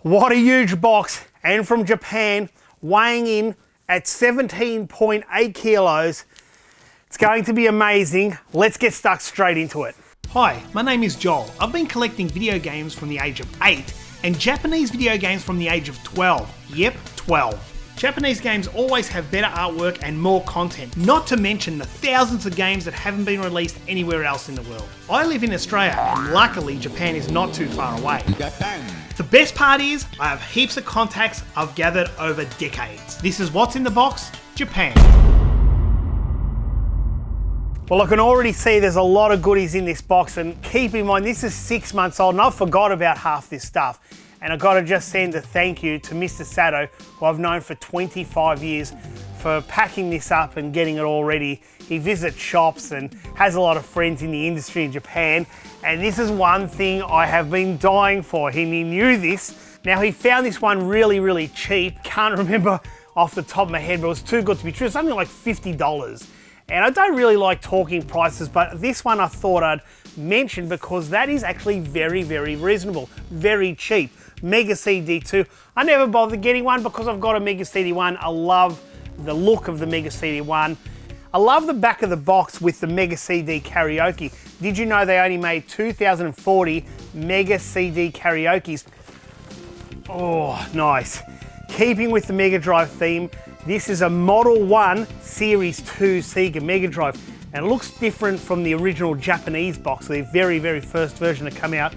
What a huge box, and from Japan, weighing in at 17.8 kilos. It's going to be amazing. Let's get stuck straight into it. Hi, my name is Joel. I've been collecting video games from the age of 8 and Japanese video games from the age of 12. Yep, 12. Japanese games always have better artwork and more content, not to mention the thousands of games that haven't been released anywhere else in the world. I live in Australia and luckily Japan is not too far away. The best part is, I have heaps of contacts I've gathered over decades. This is what's in the box, Japan. Well, I can already see there's a lot of goodies in this box, and keep in mind this is 6 months old and I forgot about half this stuff. And I've got to just send a thank you to Mr. Sato, who I've known for 25 years, for packing this up and getting it all ready. He visits shops and has a lot of friends in the industry in Japan. And this is one thing I have been dying for, and he knew this. Now, he found this one really cheap. Can't remember off the top of my head, but it was too good to be true. Something like $50. And I don't really like talking prices, but this one I thought I'd mention because that is actually very reasonable, very cheap. Mega CD2. I never bothered getting one because I've got a Mega CD1. I love the look of the Mega CD1. I love the back of the box with the Mega CD karaoke. Did you know they only made 2,040 Mega CD karaokes? Oh, nice. Keeping with the Mega Drive theme, this is a Model 1 Series 2 Sega Mega Drive, and it looks different from the original Japanese box, the very first version to come out.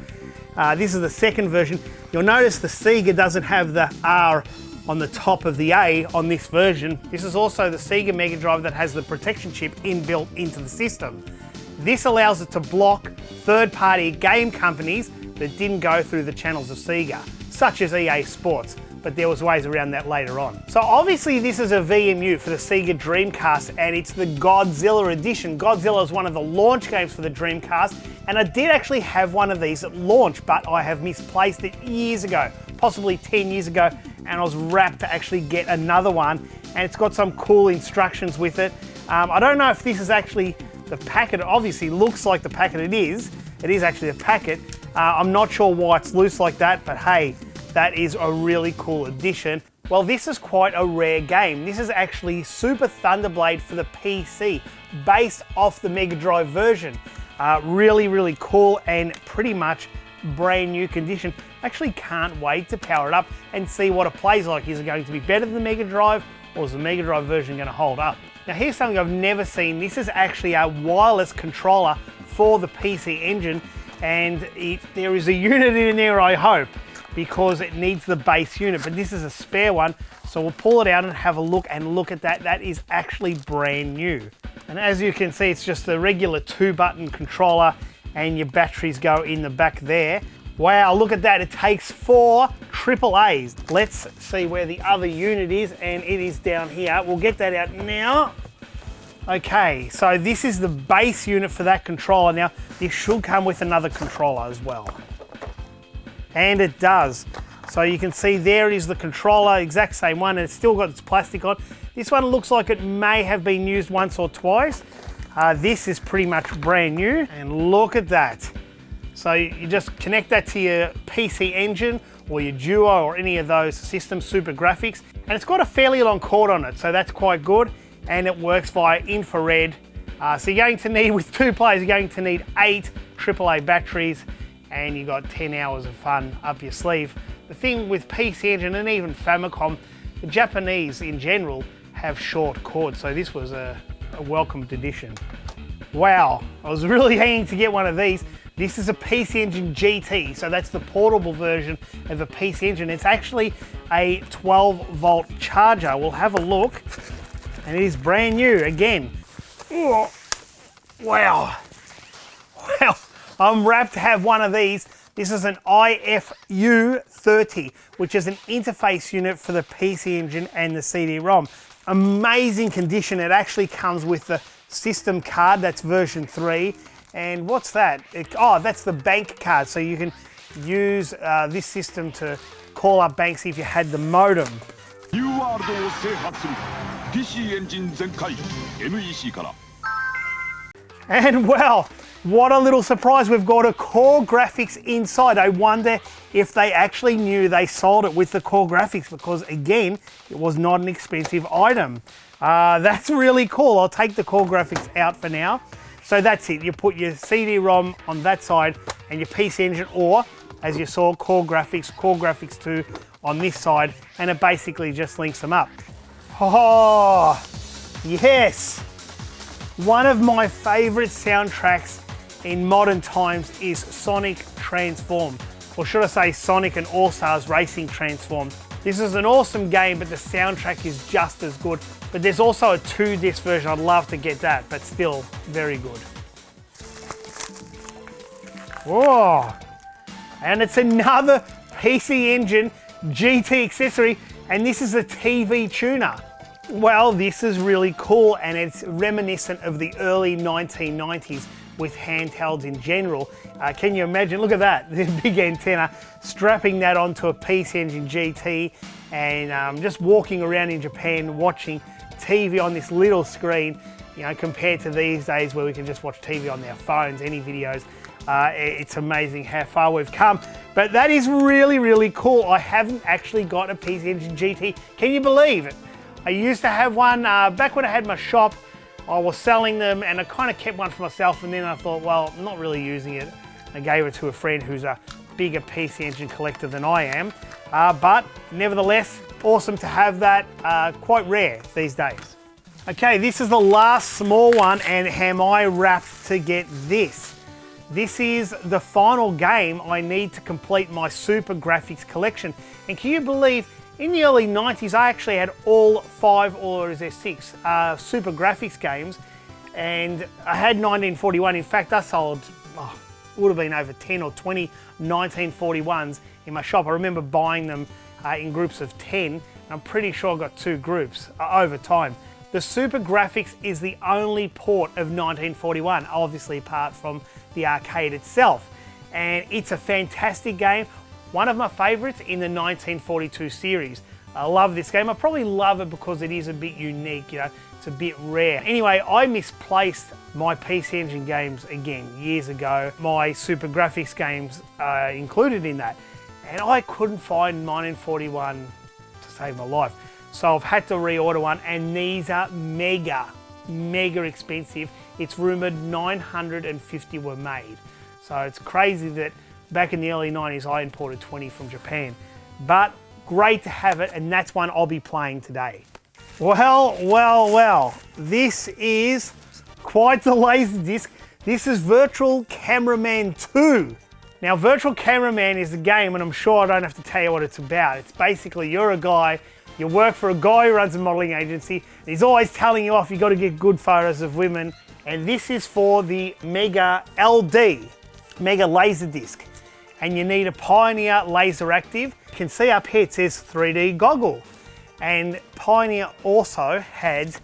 This is the second version. You'll notice the Sega doesn't have the R on the top of the A on this version. This is also the Sega Mega Drive that has the protection chip inbuilt into the system. This allows it to block third-party game companies that didn't go through the channels of Sega, such as EA Sports, but there was ways around that later on. So obviously this is a VMU for the Sega Dreamcast, and it's the Godzilla edition. Godzilla is one of the launch games for the Dreamcast, and I did actually have one of these at launch, but I have misplaced it years ago, possibly 10 years ago, and I was rapt to actually get another one, and it's got some cool instructions with it. I don't know if this is actually the packet. It obviously looks like the packet. It is actually a packet. I'm not sure why it's loose like that, but hey, that is a really cool addition. Well, this is quite a rare game. This is actually Super Thunderblade for the PC, based off the Mega Drive version. Really cool and pretty much brand new condition. Actually can't wait to power it up and see what it plays like. Is it going to be better than the Mega Drive, or is the Mega Drive version going to hold up? Now here's something I've never seen. This is actually a wireless controller for the PC Engine, and there is a unit in there, I hope, because it needs the base unit, but this is a spare one, so we'll pull it out and have a look, and look at that. That is actually brand new. And as you can see, it's just a regular 2-button controller, and your batteries go in the back there. Wow, look at that, it takes 4 AAAs. Let's see where the other unit is, and it is down here. We'll get that out now. Okay, so this is the base unit for that controller. Now, this should come with another controller as well. And it does. So you can see there it is, the controller, exact same one, and it's still got its plastic on. This one looks like it may have been used once or twice. This is pretty much brand new, and look at that. So you just connect that to your PC Engine or your Duo or any of those systems, Super Grafx, and it's got a fairly long cord on it, so that's quite good, and it works via infrared. So you're going to need, with 2 players, you're going to need 8 AAA batteries, and you got 10 hours of fun up your sleeve. The thing with PC Engine and even Famicom, the Japanese in general have short cords, so this was a welcomed addition. Wow, I was really hanging to get one of these. This is a PC Engine GT, so that's the portable version of a PC Engine. It's actually a 12-volt charger. We'll have a look, and it is brand new again. Oh, wow. I'm rapt to have one of these. This is an IFU30, which is an interface unit for the PC Engine and the CD-ROM. Amazing condition. It actually comes with the system card, that's version 3. And what's that? That's the bank card. So you can use this system to call up banks if you had the modem. And well, what a little surprise. We've got a Core Grafx inside. I wonder if they actually knew they sold it with the Core Grafx, because again, it was not an expensive item. That's really cool. I'll take the Core Grafx out for now. So that's it. You put your CD-ROM on that side and your PC Engine, or as you saw, Core Grafx 2 on this side, and it basically just links them up. Oh, yes. One of my favorite soundtracks in modern times is Sonic Transform, or should I say Sonic and All-Stars Racing Transform. This is an awesome game, but the soundtrack is just as good. But there's also a 2-disc version. I'd love to get that, but still very good. Whoa. And it's another PC Engine GT accessory, and this is a TV tuner. Well, this is really cool, and it's reminiscent of the early 1990s with handhelds in general. Can you imagine? Look at that, the big antenna, strapping that onto a PC Engine GT, and just walking around in Japan watching TV on this little screen, you know, compared to these days where we can just watch TV on their phones, any videos. It's amazing how far we've come. But that is really, really cool. I haven't actually got a PC Engine GT. Can you believe it? I used to have one back when I had my shop. I was selling them, and I kind of kept one for myself, and then I thought, well, I'm not really using it. I gave it to a friend who's a bigger PC Engine collector than I am. But nevertheless, awesome to have that. Quite rare these days. Okay, this is the last small one, and am I wrapped to get this? This is the final game I need to complete my Super Grafx collection. And can you believe, in the early 90s, I actually had all 5, or is there 6, Super Grafx games, and I had 1941. In fact, I sold, would have been over 10 or 20 1941s in my shop. I remember buying them in groups of 10, and I'm pretty sure I got 2 groups over time. The Super Grafx is the only port of 1941, obviously apart from the arcade itself. And it's a fantastic game. One of my favorites in the 1942 series. I love this game. I probably love it because it is a bit unique, you know, it's a bit rare. Anyway, I misplaced my PC Engine games again years ago. My Super Grafx games are included in that. And I couldn't find 1941 to save my life. So I've had to reorder one, and these are mega expensive. It's rumored 950 were made. So it's crazy that back in the early 90s, I imported 20 from Japan. But great to have it, and that's one I'll be playing today. Well, this is quite the Laserdisc. This is Virtual Cameraman 2. Now, Virtual Cameraman is a game, and I'm sure I don't have to tell you what it's about. It's basically, you're a guy, you work for a guy who runs a modeling agency, and he's always telling you off, you got to get good photos of women. And this is for the Mega LD, Mega Laserdisc. And you need a Pioneer Laser Active. You can see up here it says 3D goggle. And Pioneer also had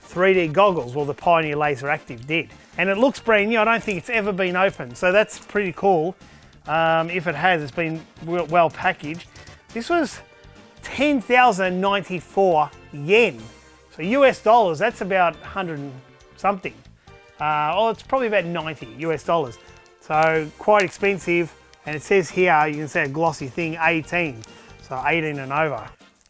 3D goggles. Well, the Pioneer Laser Active did. And it looks brand new. I don't think it's ever been opened. So that's pretty cool. If it has, it's been well packaged. This was 10,094 yen. So US dollars, that's about 100 and something. It's probably about 90 US dollars. So quite expensive. And it says here, you can see a glossy thing, 18. So 18 and over.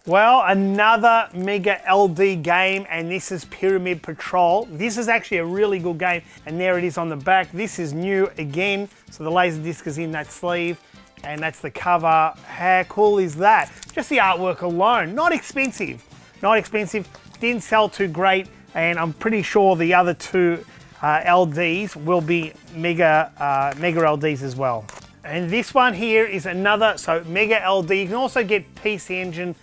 Well, another Mega LD game, and this is Pyramid Patrol. This is actually a really good game, and there it is on the back. This is new again, so the Laserdisc is in that sleeve, and that's the cover. How cool is that? Just the artwork alone, not expensive. Not expensive, didn't sell too great, and I'm pretty sure the other 2 LDs will be Mega LDs as well. And this one here is another, so Mega LD. You can also get PC Engine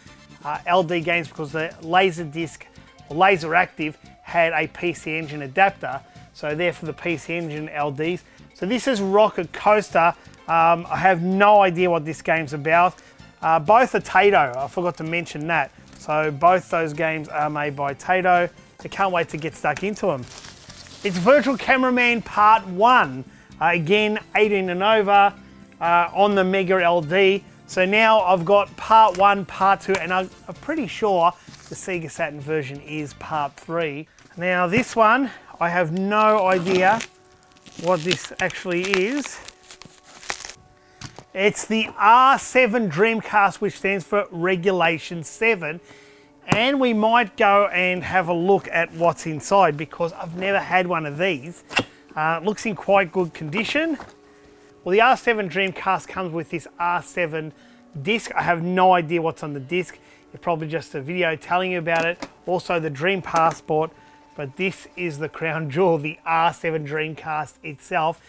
LD games because the Laserdisc, or Laser Active, had a PC Engine adapter. So they're for the PC Engine LDs. So this is Rocket Coaster. I have no idea what this game's about. Both are Taito, I forgot to mention that. So both those games are made by Taito. I can't wait to get stuck into them. It's Virtual Cameraman Part 1. Again, 18 and over. On the Mega LD. So now I've got Part 1, Part 2, and I'm pretty sure the Sega Saturn version is Part 3. Now this one, I have no idea what this actually is. It's the R7 Dreamcast, which stands for Regulation 7. And we might go and have a look at what's inside because I've never had one of these. It looks in quite good condition. Well, the R7 Dreamcast comes with this R7 disc. I have no idea what's on the disc. It's probably just a video telling you about it. Also the Dream Passport, but this is the crown jewel, the R7 Dreamcast itself.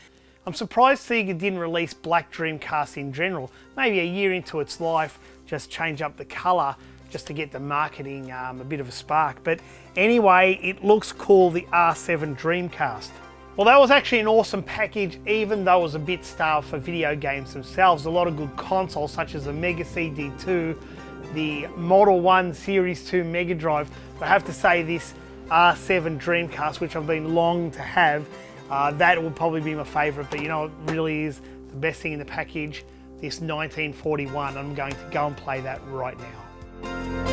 I'm surprised Sega didn't release black Dreamcast in general. Maybe a year into its life, just change up the color just to get the marketing a bit of a spark. But anyway, it looks cool, the R7 Dreamcast. Well, that was actually an awesome package, even though it was a bit starved for video games themselves. A lot of good consoles, such as the Mega CD2, the Model 1 Series 2 Mega Drive. But I have to say this R7 Dreamcast, which I've been longing to have, that will probably be my favourite. But you know, it really is the best thing in the package, this 1941. I'm going to go and play that right now.